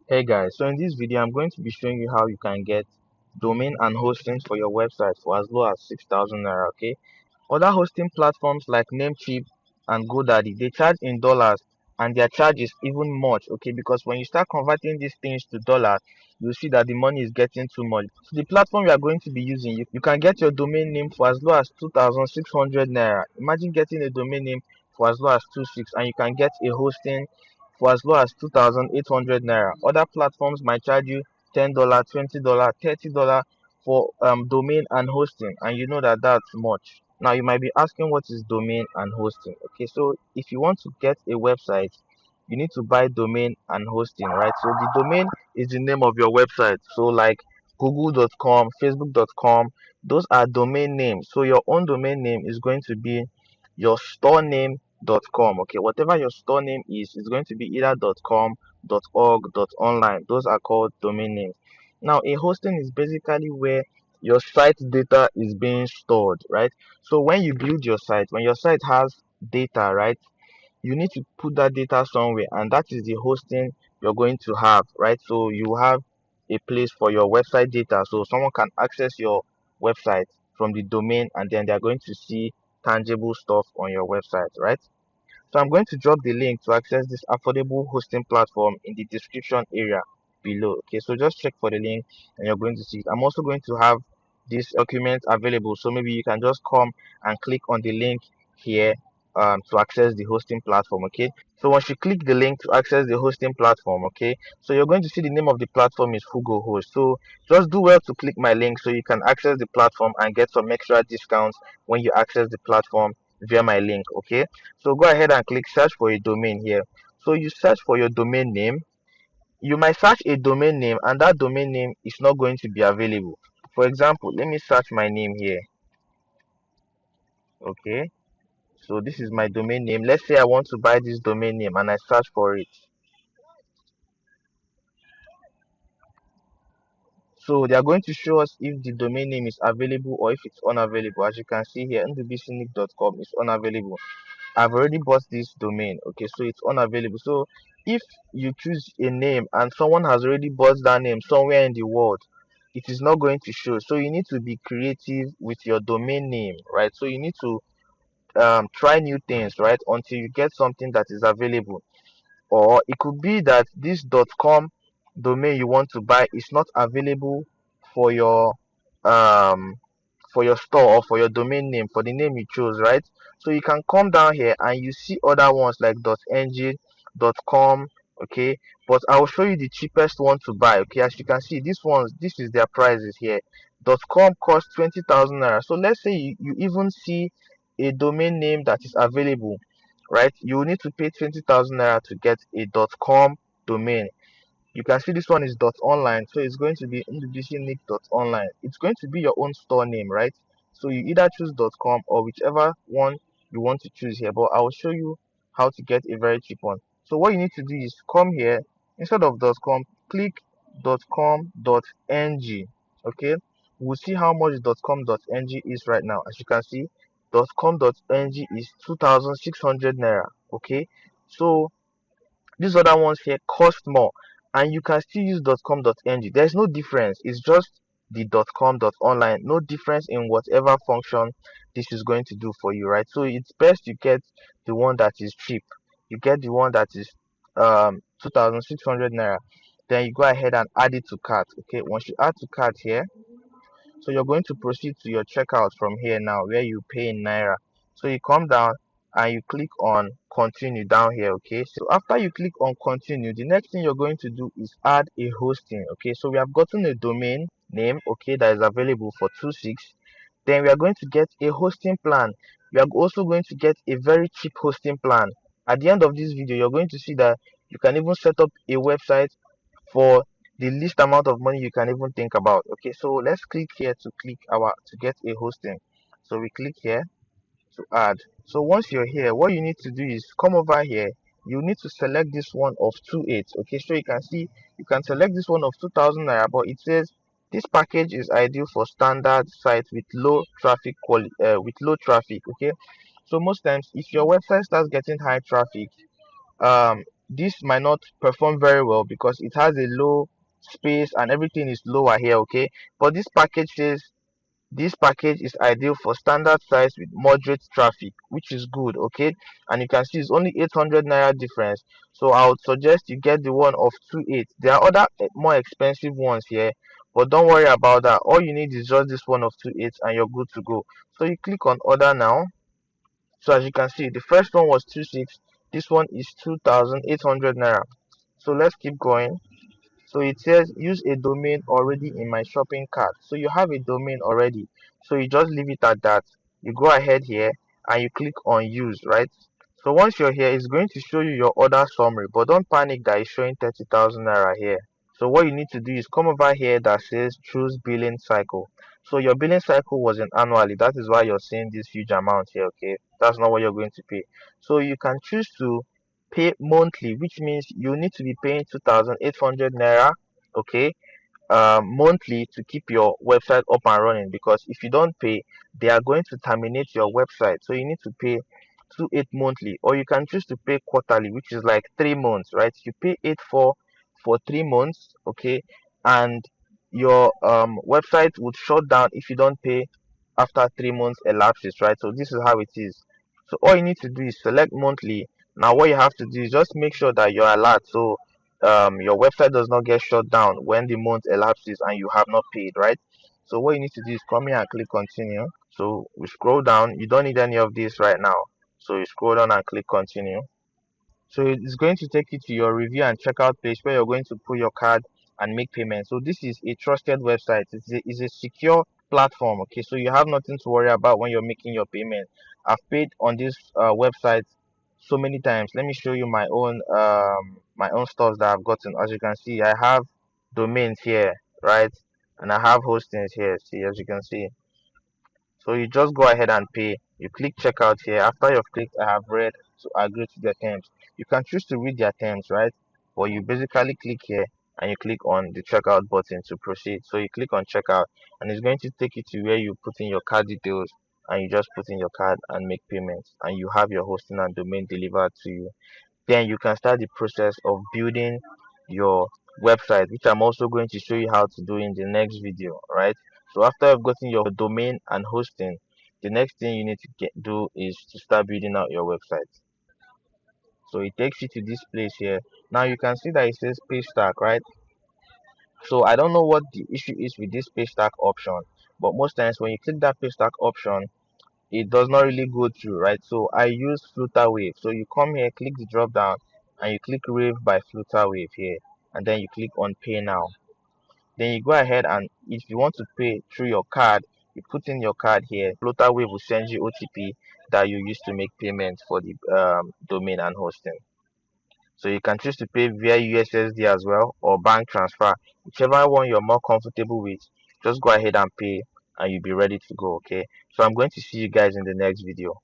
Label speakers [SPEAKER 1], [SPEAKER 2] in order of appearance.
[SPEAKER 1] Hey guys, so in this video I'm going to be showing you how you can get domain and hosting for your website for as low as 6,000 naira. Okay, other hosting platforms like Namecheap and GoDaddy, they charge in dollars, and their charge is even much. Okay, because when you start converting these things to dollars, you'll see that the money is getting too much. So the platform you are going to be using, you can get your domain name for as low as 2,600 naira. Imagine getting a domain name for as low as 26, and you can get a hosting for as low as 2,800 naira. Other platforms might charge you $10, $20, $30 for domain and hosting, and you know that that's much. Now you might be asking, what is domain and hosting? Okay, so if you want to get a website, you need to buy domain and hosting, right? So the domain is the name of your website. So like google.com, facebook.com, those are domain names. So your own domain name is going to be your store name.com. Okay, whatever your store name is going to be either .com, .org, .online. Those are called domain names. Now a hosting is basically where your site data is being stored, right? So when you build your site, when your site has data, right, you need to put that data somewhere, and that is the hosting you're going to have, right? So you have a place for your website data, so someone can access your website from the domain, and then they're going to see tangible stuff on your website, right? So I'm going to drop the link to access this affordable hosting platform in the description area below. Okay, so just check for the link and you're going to see it. I'm also going to have this document available, so maybe you can just come and click on the link here to access the hosting platform. Okay, so once you click the link to access the hosting platform, okay, so you're going to see the name of the platform is Hugo Host. So just do well to click my link so you can access the platform and get some extra discounts when you access the platform via my link. Okay, so go ahead and click search for a domain here. So you search for your domain name. You might search a domain name and that domain name is not going to be available. For example, let me search my name here. Okay, so this is my domain name. Let's say I want to buy this domain name and I search for it. So they are going to show us if the domain name is available or if it's unavailable. As you can see here, ndbcnic.com is unavailable. I've already bought this domain. Okay, so it's unavailable. So if you choose a name and someone has already bought that name somewhere in the world, it is not going to show. So you need to be creative with your domain name, right? So you need to try new things, right, until you get something that is available. Or it could be that this .com domain you want to buy is not available for um your store or for your domain name, for the name you chose, right? So you can come down here and you see other ones like .ng, .com, okay, but I will show you the cheapest one to buy. Okay, as you can see, this is their prices here. .com costs 20,000 naira. So let's say you even see a domain name that is available, right? You will need to pay 20,000 naira to get a .com domain. You can see this one is .online, so it's going to be ndbcnic.online. It's going to be your own store name, right? So you either choose .com or whichever one you want to choose here, but I will show you how to get a very cheap one. So what you need to do is come here, instead of .com, click .com.ng. Okay, we'll see how much .com.ng is right now. As you can see, .com.ng is 2,600 naira. Okay, so these other ones here cost more, and you can still use .com.ng. There's no difference. It's just the .com.online. No difference in whatever function this is going to do for you, right? So it's best you get the one that is cheap. You get the one that is 2,600 naira. Then you go ahead and add it to cart. Okay, once you add to cart here, so you're going to proceed to your checkout from here now, where you pay in naira. So you come down and you click on continue down here. Okay, so after you click on continue, the next thing you're going to do is add a hosting. Okay, so we have gotten a domain name, okay, that is available for 26. Then we are going to get a hosting plan. We are also going to get a very cheap hosting plan. At the end of this video, you're going to see that you can even set up a website for the least amount of money you can even think about. Okay, so let's click here to get a hosting. So we click here to add. So once you're here, what you need to do is come over here. You need to select this one of 28. Okay, so you can see you can select this one of 2,000 naira, but it says this package is ideal for standard sites with low traffic quality, with low traffic. Okay, so most times if your website starts getting high traffic, this might not perform very well because it has a low space and everything is lower here, okay? But this package says this package is ideal for standard size with moderate traffic, which is good, okay? And you can see it's only 800 naira difference. So I would suggest you get the one of 28. There are other more expensive ones here, but don't worry about that. All you need is just this one of 28 and you're good to go. So you click on order now. So as you can see, the first one was 26. This one is 2,800 naira. So let's keep going. So it says use a domain already in my shopping cart. So you have a domain already. So you just leave it at that. You go ahead here and you click on use, right? So once you're here, it's going to show you your order summary, but don't panic that it's showing 30,000 naira here. So what you need to do is come over here that says choose billing cycle. So your billing cycle was in annually. That is why you're seeing this huge amount here, okay? That's not what you're going to pay. So you can choose to pay monthly, which means you need to be paying 2,800 naira, okay, monthly to keep your website up and running. Because if you don't pay, they are going to terminate your website. So you need to pay 28 monthly, or you can choose to pay quarterly, which is like 3 months, right? You pay 8 for 3 months, okay, and your website would shut down if you don't pay after 3 months elapses, right? So this is how it is. So all you need to do is select monthly. Now what you have to do is just make sure that you're alert, so your website does not get shut down when the month elapses and you have not paid, right? So what you need to do is come here and click continue. So we scroll down. You don't need any of this right now. So you scroll down and click continue. So it's going to take you to your review and checkout page where you're going to put your card and make payment. So this is a trusted website. It's a secure platform. Okay, so you have nothing to worry about when you're making your payment. I've paid on this website so many times. Let me show you my own stuff that I've gotten. As you can see, I have domains here, right? And I have hostings here. See, as you can see. So you just go ahead and pay. You click checkout here. After you've clicked I have read to agree to the terms. You can choose to read their terms, right? But you basically click here and you click on the checkout button to proceed. So you click on checkout and it's going to take you to where you put in your card details and you just put in your card and make payments and you have your hosting and domain delivered to you. Then you can start the process of building your website, which I'm also going to show you how to do in the next video, right? So after you've gotten your domain and hosting, the next thing you need to do is to start building out your website. So it takes you to this place here. Now you can see that it says page stack, right? So I don't know what the issue is with this page stack option, but most times when you click that page stack option, it does not really go through, right? So I use Flutterwave. So you come here, click the drop down and you click Rave by Flutterwave here, and then you click on pay now. Then you go ahead and if you want to pay through your card, you put in your card here. Flutterwave will send you OTP that you use to make payments for the domain and hosting. So you can choose to pay via USSD as well or bank transfer, whichever one you're more comfortable with. Just go ahead and pay and you'll be ready to go. Okay, so I'm going to see you guys in the next video.